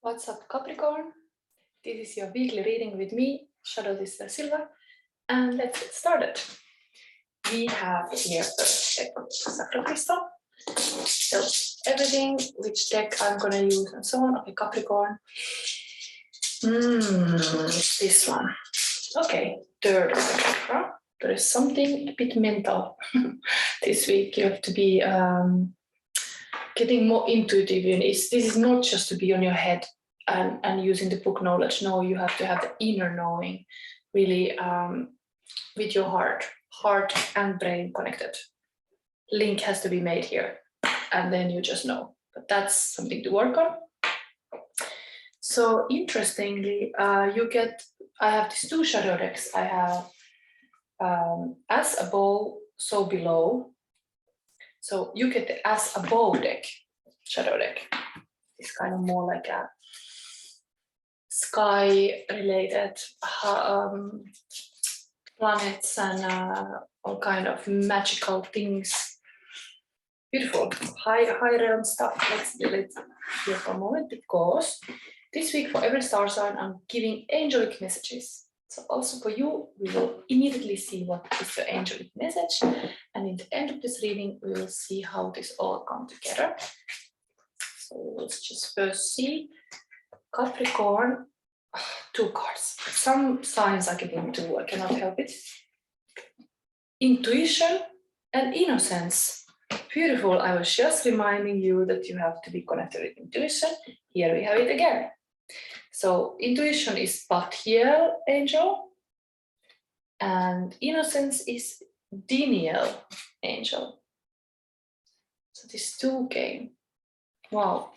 What's up, Capricorn? This is your weekly reading with me, Shadow Sister Silva, and let's get started. We have here a deck of sacral crystal, tells everything, which deck I'm gonna use, and so on. Okay, Capricorn. It's this one. Okay, third of the chakra. There is something a bit mental this week. You have to be getting more intuitive. This is not just to be on your head and using the book knowledge. No, you have to have the inner knowing, really with your heart and brain connected. Link has to be made here, and then you just know. But that's something to work on. So interestingly, I have these two shadow decks. I have as above, so below. So you get the as above deck, shadow deck. It's kind of more like a sky related planets and all kind of magical things. Beautiful, high realm stuff. Let's do it here for a moment, because this week for every star sign I'm giving angelic messages. So also for you, we will immediately see what is the angelic message, and in the end of this reading we will see how this all comes together. So let's just first see Capricorn. Two cards. Some signs are getting two, I cannot help it. Intuition and innocence. Beautiful. I was just reminding you that you have to be connected with intuition. Here we have it again. So intuition is Batiel angel, and innocence is Deniel angel. So these two came. Wow.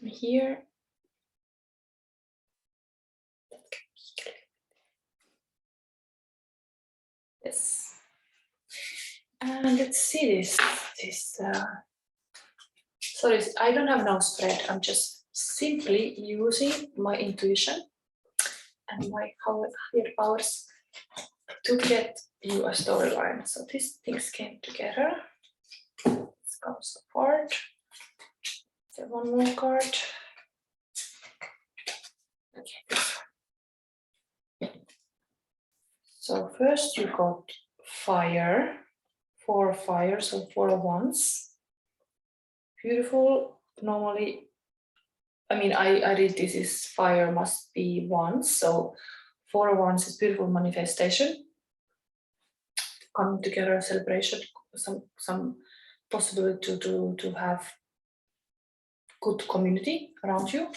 Here. Yes. And let's see this. Sorry, I don't have no spread. I'm just simply using my intuition and my higher powers to get you a storyline. So these things came together. This comes apart. So one more card. Okay, this one. So first you got fire, 4 fire, so 4 wands. Beautiful. Normally, I mean, I read this is fire must be wands, so 4 wands is beautiful manifestation. Coming together, celebration, some possibility to have good community around you.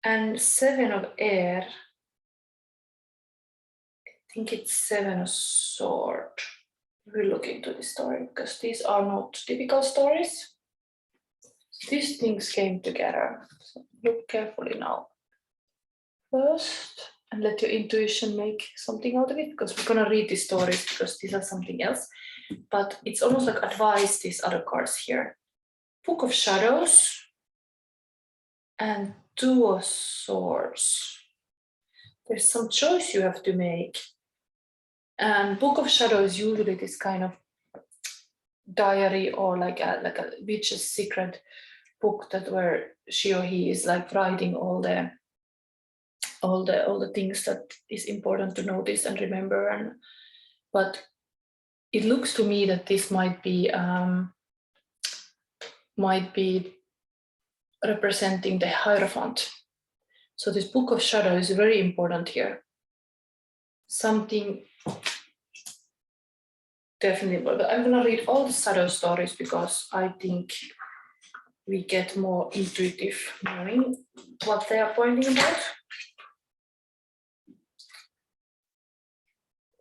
And 7 of air, I think it's 7 of sword. We'll look into this story because these are not typical stories. These things came together. So look carefully now. First, and let your intuition make something out of it, because we're gonna read these stories because these are something else. But it's almost like advice, these other cards here. Book of Shadows and 2 of Swords. There's some choice you have to make. And Book of Shadows is usually this kind of diary or like a witch's secret book that where she or he is like writing all the things that is important to notice and remember. But it looks to me that this might be representing the Hierophant. So this Book of Shadow is very important here. Something definitely, but I'm gonna read all the shadow stories because I think we get more intuitive knowing what they are pointing about.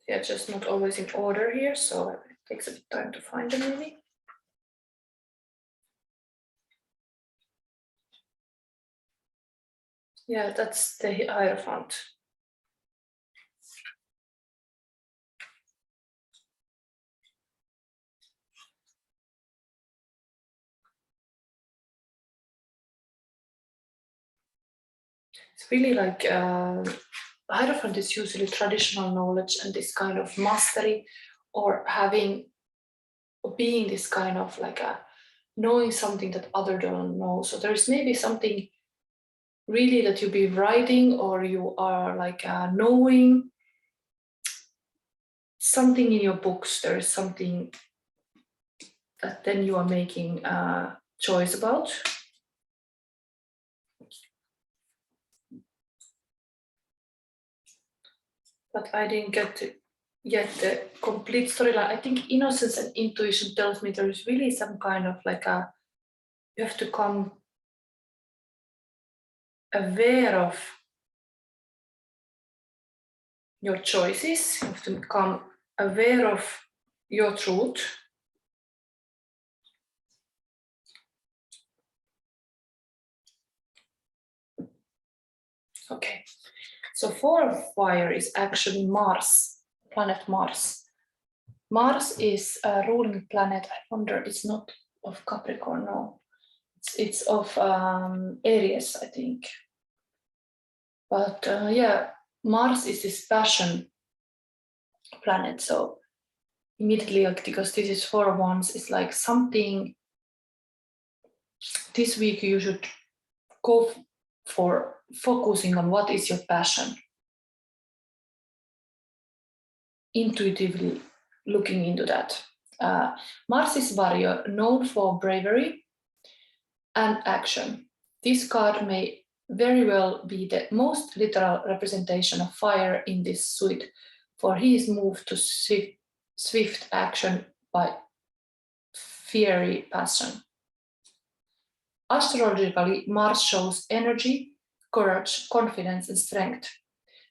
They are just not always in order here, so it takes a bit of time to find them maybe. Yeah, that's the Hierophant. It's really like Hierophant is usually traditional knowledge and this kind of mastery, or being this kind of like a knowing something that other don't know. So there's maybe something really that you be writing, or you are like knowing something in your books. There is something that then you are making a choice about. But I didn't get yet the complete storyline. I think innocence and intuition tells me there is really some kind of like you have to come aware of your choices. You have to become aware of your truth. Okay, so 4 of fire is actually Mars, planet Mars. Mars is a ruling planet. I wonder, it's not of Capricorn, no. It's of Aries, I think. But yeah, Mars is this passion planet. So immediately, like, because this is 4 of Wands, it's like something this week you should go for focusing on what is your passion. Intuitively looking into that. Mars is warrior, known for bravery and action. This card may very well be the most literal representation of fire in this suite, for he is moved to swift action by fiery passion. Astrologically, Mars shows energy, courage, confidence, and strength.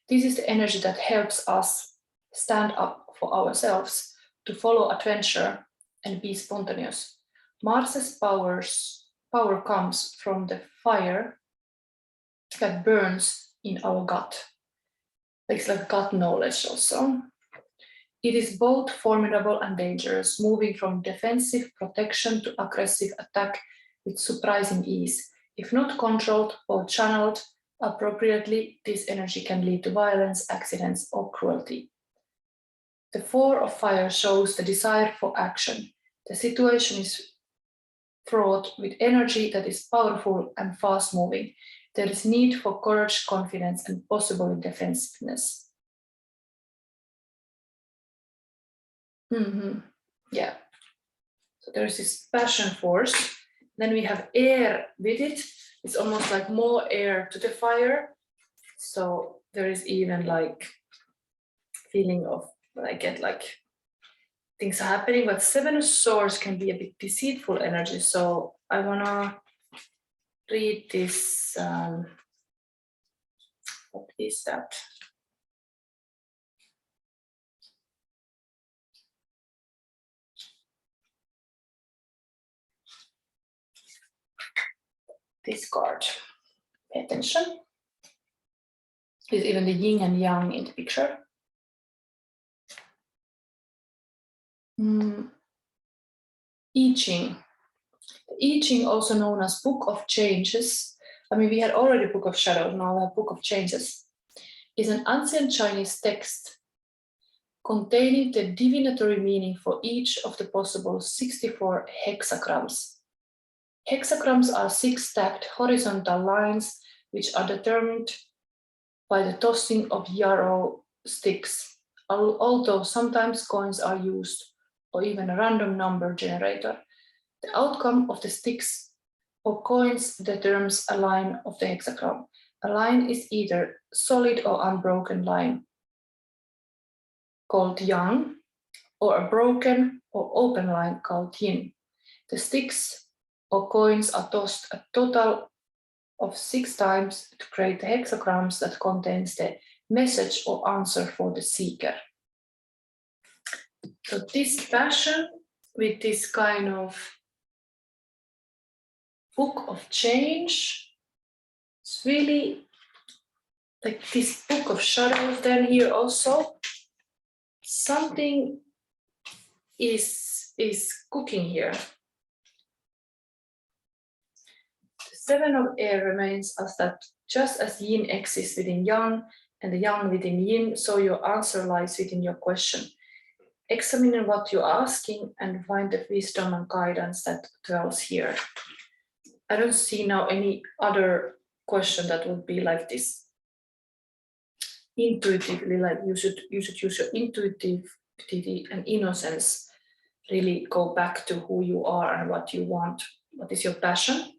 This is the energy that helps us stand up for ourselves, to follow adventure and be spontaneous. Mars's power comes from the fire that burns in our gut. It's like gut knowledge also. It is both formidable and dangerous, moving from defensive protection to aggressive attack with surprising ease. If not controlled or channeled appropriately, this energy can lead to violence, accidents, or cruelty. The 4 of fire shows the desire for action. The situation is fraught with energy that is powerful and fast-moving. There is need for courage, confidence, and possible defensiveness. Yeah. So there's this passion force. Then we have air with it. It's almost like more air to the fire. So there is even like feeling of, I get like things are happening, but 7 of Swords can be a bit deceitful energy. So I wanna read this. What is that? This card. Pay attention. There's even the yin and yang in the picture. I Ching. I Ching, also known as Book of Changes. I mean, we had already Book of Shadows, now we have Book of Changes. Is an ancient Chinese text containing the divinatory meaning for each of the possible 64 hexagrams. Hexagrams are 6 stacked horizontal lines which are determined by the tossing of yarrow sticks, although sometimes coins are used or even a random number generator. The outcome of the sticks or coins determines a line of the hexagram. A line is either solid or unbroken line, called yang, or a broken or open line called yin. The sticks or coins are tossed a total of 6 times to create the hexagrams that contains the message or answer for the seeker. So this passion with this kind of book of change, it's really like this book of shadows. Then here also something is cooking here. The 7 of air remains as that just as yin exists within yang and the yang within yin, so your answer lies within your question. Examine what you're asking and find the wisdom and guidance that dwells here. I don't see now any other question that would be like this. Intuitively, like you should use your intuitivity and innocence. Really go back to who you are and what you want. What is your passion?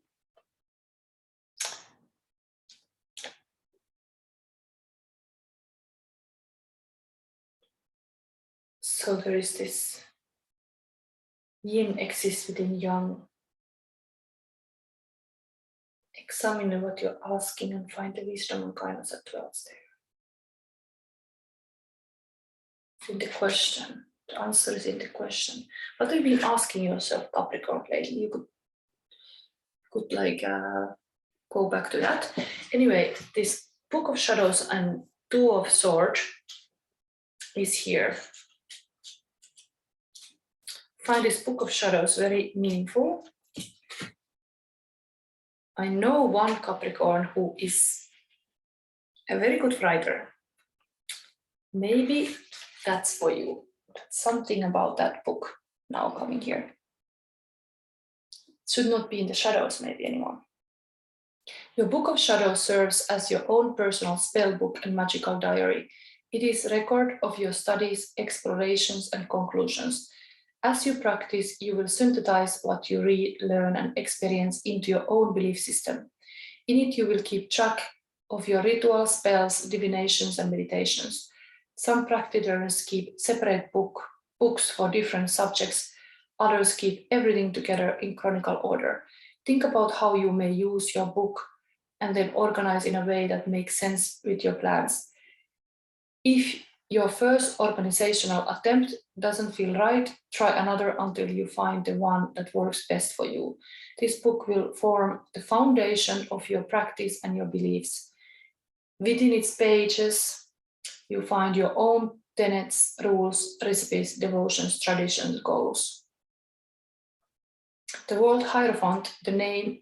So there is this yin exists within yang. Examine what you're asking and find the wisdom and kindness that dwells there. It's in the question. The answer is in the question. What have you been asking yourself, Capricorn, lately? You could like go back to that. Anyway, this Book of Shadows and Two of Swords is here. Find this Book of Shadows very meaningful. I know one Capricorn who is a very good writer. Maybe that's for you. That's something about that book now coming here. It should not be in the shadows maybe anymore. Your Book of Shadows serves as your own personal spell book and magical diary. It is a record of your studies, explorations, and conclusions. As you practice, you will synthesize what you read, learn, and experience into your own belief system. In it, you will keep track of your rituals, spells, divinations, and meditations. Some practitioners keep separate books for different subjects. Others keep everything together in chronicle order. Think about how you may use your book and then organize in a way that makes sense with your plans. If your first organizational attempt doesn't feel right, try another until you find the one that works best for you. This book will form the foundation of your practice and your beliefs. Within its pages, you find your own tenets, rules, recipes, devotions, traditions, goals. The word Hierophant, the name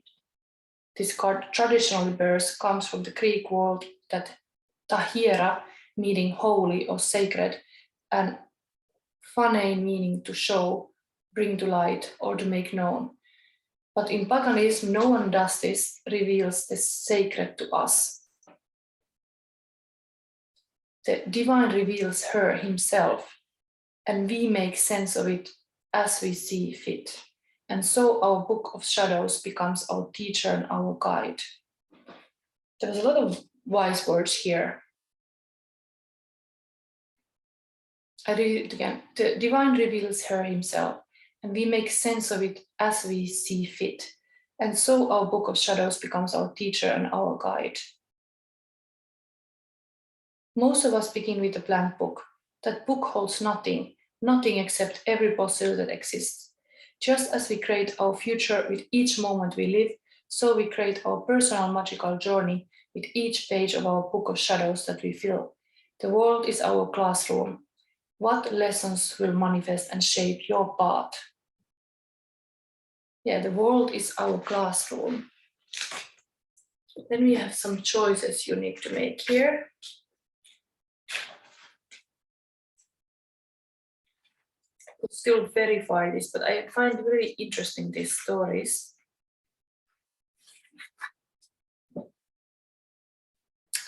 this card traditionally bears, comes from the Greek word that tahiera, meaning holy or sacred, and phane, meaning to show, bring to light, or to make known. But in paganism, no one does this, reveals the sacred to us. The divine reveals her himself, and we make sense of it as we see fit. And so our Book of Shadows becomes our teacher and our guide. There was a lot of wise words here. I read it again. The divine reveals her himself, and we make sense of it as we see fit. And so our Book of Shadows becomes our teacher and our guide. Most of us begin with a blank book. That book holds nothing except every possibility that exists. Just as we create our future with each moment we live, so we create our personal magical journey with each page of our Book of Shadows that we fill. The world is our classroom. What lessons will manifest and shape your path? Yeah, the world is our classroom. Then we have some choices you need to make here. I could still verify this, but I find very interesting these stories.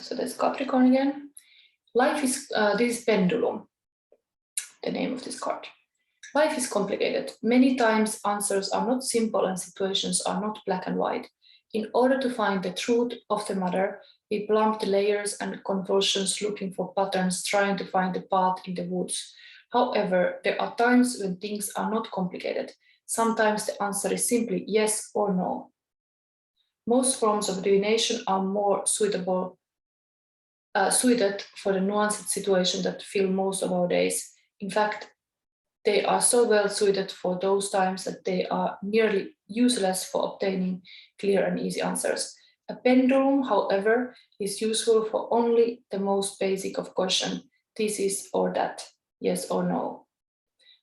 So that's Capricorn again. Life is, this is Pendulum, the name of this card. Life is complicated. Many times answers are not simple and situations are not black and white. In order to find the truth of the matter, we plumb the layers and convulsions looking for patterns, trying to find the path in the woods. However, there are times when things are not complicated. Sometimes the answer is simply yes or no. Most forms of divination are more suited for the nuanced situation that fill most of our days. In fact, they are so well suited for those times that they are nearly useless for obtaining clear and easy answers. A pendulum, however, is useful for only the most basic of question, this is or that, yes or no.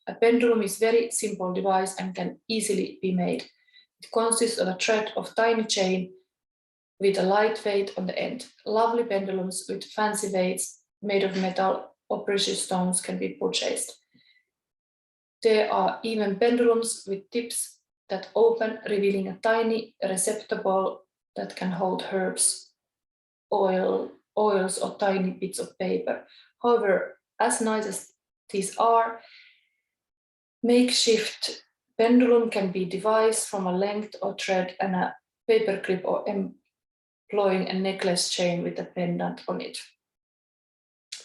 A pendulum is a very simple device and can easily be made. It consists of a thread of tiny chain with a light weight on the end. Lovely pendulums with fancy weights made of metal or precious stones can be purchased. There are even pendulums with tips that open, revealing a tiny receptacle that can hold herbs, oils, or tiny bits of paper. However, as nice as these are, makeshift pendulum can be devised from a length or thread and a paper clip, or employing a necklace chain with a pendant on it.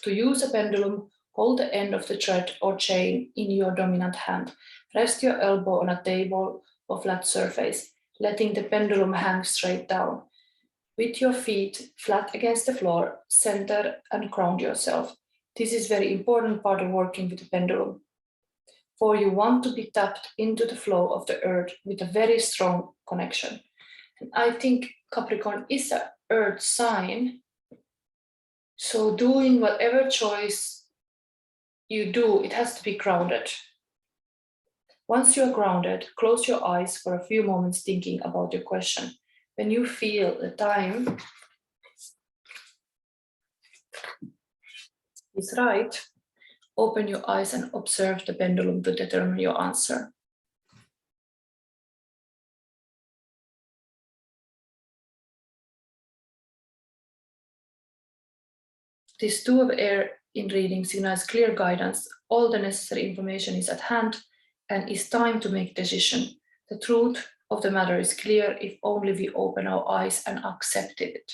To use a pendulum, hold the end of the thread or chain in your dominant hand. Rest your elbow on a table or flat surface, letting the pendulum hang straight down. With your feet flat against the floor, center and ground yourself. This is a very important part of working with the pendulum, for you want to be tapped into the flow of the earth with a very strong connection. And I think Capricorn is an earth sign, so doing whatever choice you do, it has to be grounded. Once you are grounded, close your eyes for a few moments thinking about your question. When you feel the time is right, open your eyes and observe the pendulum to determine your answer. This two of air in reading signals clear guidance. All the necessary information is at hand and it's time to make a decision. The truth of the matter is clear if only we open our eyes and accept it.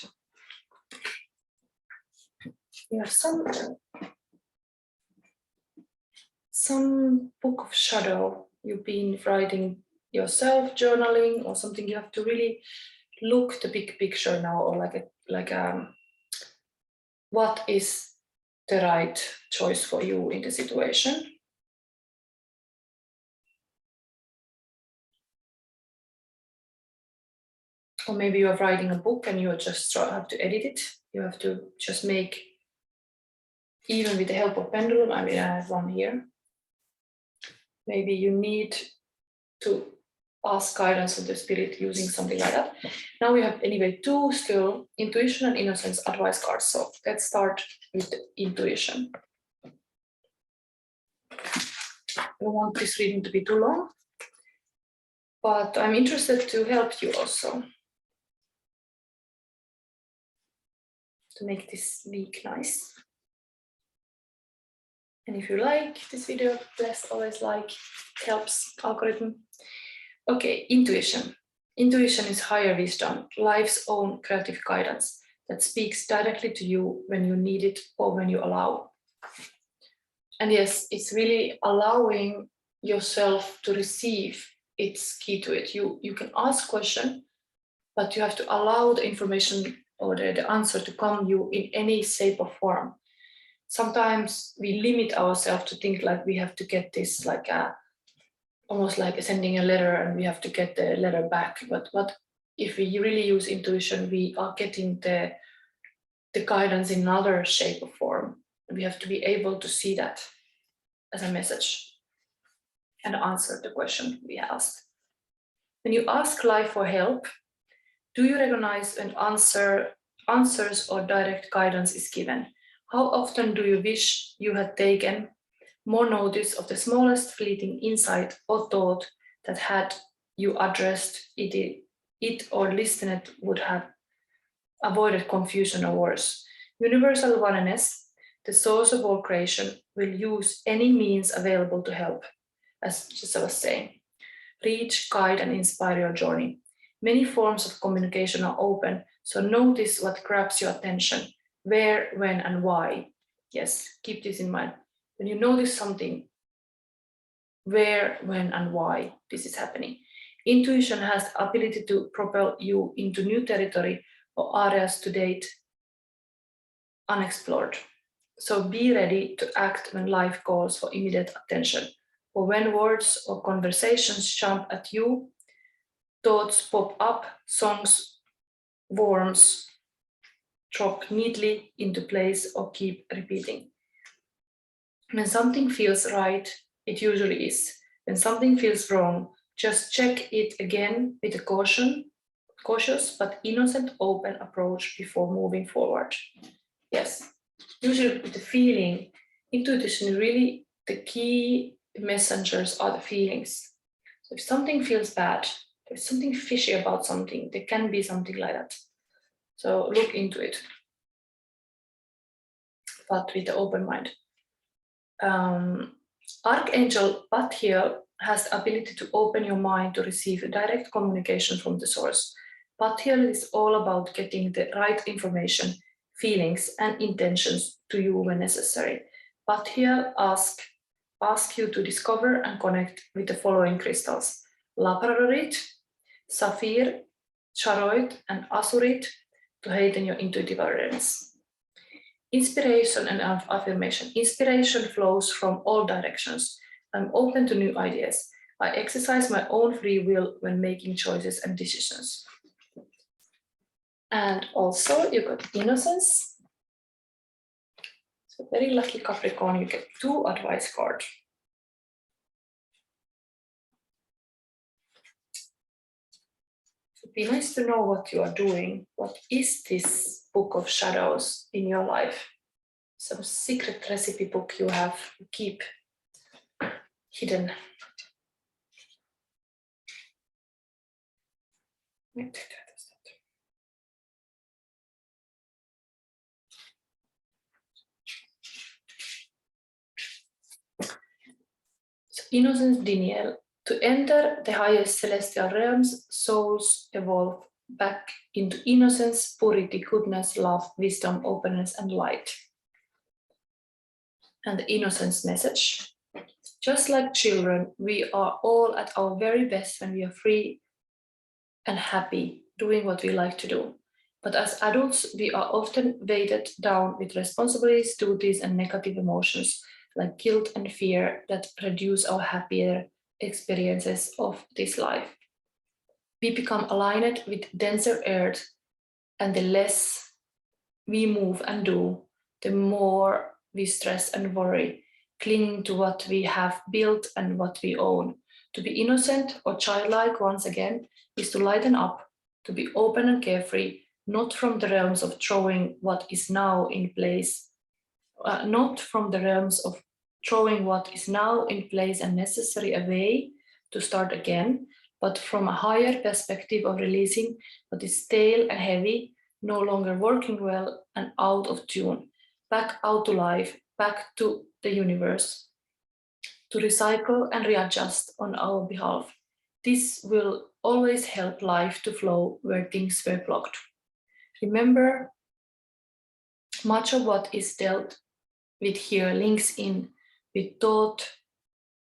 We have some book of shadow you've been writing yourself, journaling or something. You have to really look the big picture now, or what is the right choice for you in the situation. Or maybe you are writing a book and you just have to edit it. You have to just make, even with the help of pendulum, I mean, I have one here. Maybe you need to ask guidance of the spirit using something like that. Now we have anyway two still, intuition and innocence advice cards. So let's start with the intuition. I don't want this reading to be too long, but I'm interested to help you also to make this week nice. And if you like this video, please always like, it helps algorithm. Okay, intuition. Intuition is higher wisdom, life's own creative guidance that speaks directly to you when you need it or when you allow. And yes, it's really allowing yourself to receive. It's key to it. You can ask question, but you have to allow the information or the answer to come you in any shape or form. Sometimes we limit ourselves to think like we have to get this like almost like sending a letter and we have to get the letter back. But what if we really use intuition, we are getting the guidance in another shape or form. We have to be able to see that as a message and answer the question we asked. When you ask life for help, do you recognize when answers or direct guidance is given? How often do you wish you had taken more notice of the smallest fleeting insight or thought that had you addressed it or listened would have avoided confusion or worse? Universal oneness, the source of all creation, will use any means available to help, as I was saying. Reach, guide, and inspire your journey. Many forms of communication are open, so notice what grabs your attention, where, when, and why. Yes, keep this in mind. When you notice something, where, when, and why this is happening. Intuition has the ability to propel you into new territory or areas to date unexplored. So be ready to act when life calls for immediate attention, or when words or conversations jump at you, thoughts pop up, songs, worms drop neatly into place or keep repeating. When something feels right, it usually is. When something feels wrong, just check it again with a cautious but innocent, open approach before moving forward. Yes, usually with the feeling, intuition really the key messengers are the feelings. So if something feels bad, there's something fishy about something, there can be something like that. So look into it, but with the open mind. Archangel Pathiel has the ability to open your mind to receive direct communication from the source. Pathiel is all about getting the right information, feelings, and intentions to you when necessary. Pathiel asks you to discover and connect with the following crystals: labradorite, sapphire, charoite, and azurite to heighten your intuitive awareness. Inspiration and affirmation. Inspiration flows from all directions. I'm open to new ideas. I exercise my own free will when making choices and decisions. And also you got innocence. So very lucky Capricorn, you get 2 advice cards. It'd be nice to know what you are doing. What is this book of shadows in your life? Some secret recipe book you have to keep hidden. So, innocence denial. To enter the highest celestial realms, souls evolve back into innocence, purity, goodness, love, wisdom, openness, and light. And the innocence message. Just like children, we are all at our very best when we are free and happy, doing what we like to do. But as adults, we are often weighted down with responsibilities, duties, and negative emotions like guilt and fear that reduce our happier experiences of this life. We become aligned with denser earth, and the less we move and do, the more we stress and worry, clinging to what we have built and what we own. To be innocent or childlike once again is to lighten up, to be open and carefree, not from the realms of throwing what is now in place, not from the realms of throwing what is now in place and necessary away to start again, but from a higher perspective of releasing what is stale and heavy, no longer working well and out of tune, back out to life, back to the universe, to recycle and readjust on our behalf. This will always help life to flow where things were blocked. Remember, much of what is dealt with here links in with thought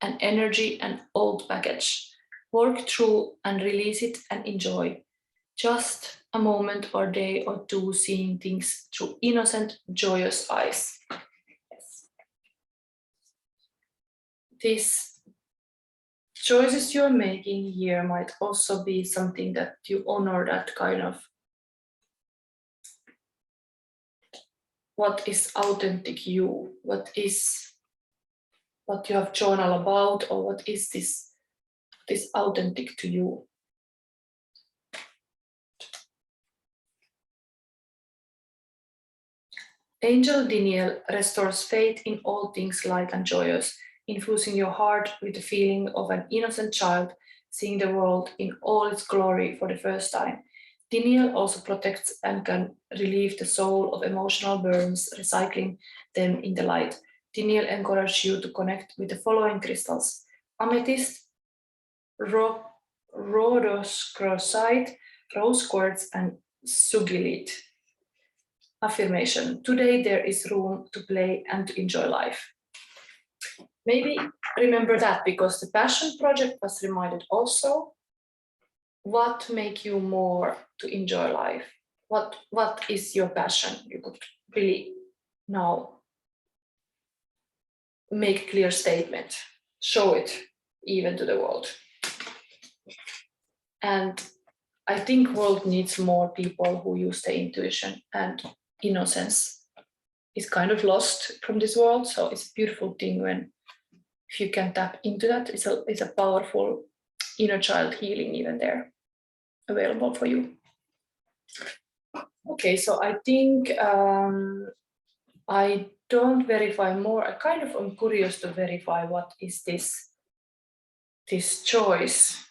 and energy and old baggage. Work through and release it and enjoy. Just a moment or day or two seeing things through innocent, joyous eyes. Yes. These choices you're making here might also be something that you honor, that kind of what is authentic you, what you have journal about, or what is this authentic to you. Angel Daniel restores faith in all things light and joyous, infusing your heart with the feeling of an innocent child seeing the world in all its glory for the first time. Daniel also protects and can relieve the soul of emotional burdens, recycling them in the light. Daniel encourages you to connect with the following crystals: amethyst, rhodochrosite, rose quartz, and sugilite. Affirmation: today there is room to play and to enjoy life. Maybe remember that, because the passion project was reminded also. What makes you more to enjoy life? What is your passion? You could really now make a clear statement, show it even to the world. And I think world needs more people who use their intuition, and innocence is kind of lost from this world. So it's a beautiful thing when, if you can tap into that, it's a powerful inner child healing even there available for you. Okay, so I think I don't verify more. I kind of am curious to verify what is this choice.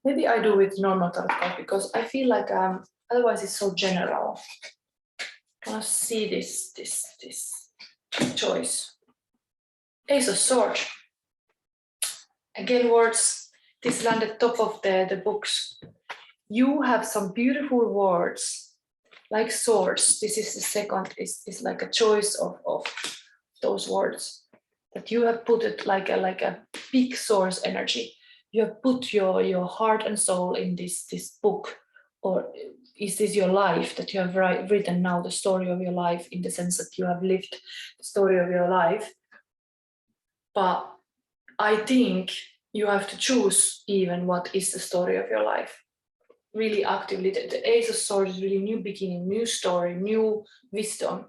Maybe I do with normal tarot card because I feel like otherwise it's so general. I want to see this choice. Ace of Swords. Again, words. This landed top of the books. You have some beautiful words, like swords. This is the second. Is like a choice of those words that you have put it like a big source energy. You have put your heart and soul in this book, or is this your life that you have written now, the story of your life, in the sense that you have lived the story of your life. But I think you have to choose even what is the story of your life. Really actively, the Ace of Swords is really new beginning, new story, new wisdom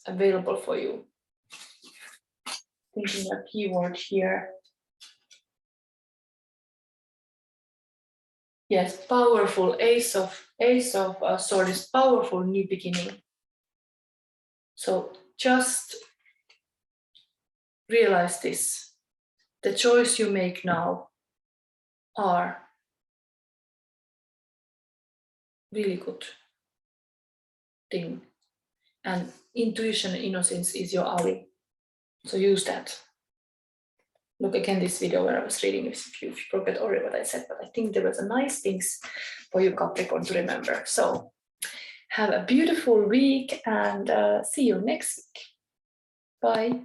available for you. Thinking a keyword here. Yes, powerful. Ace of Swords is powerful, new beginning. So just realize this. The choice you make now are really good thing. And intuition and innocence is your ally. So use that. Look again this video where I was reading if you forgot already what I said, but I think there was a nice things for you Capricorn to remember. So have a beautiful week and see you next week. Bye.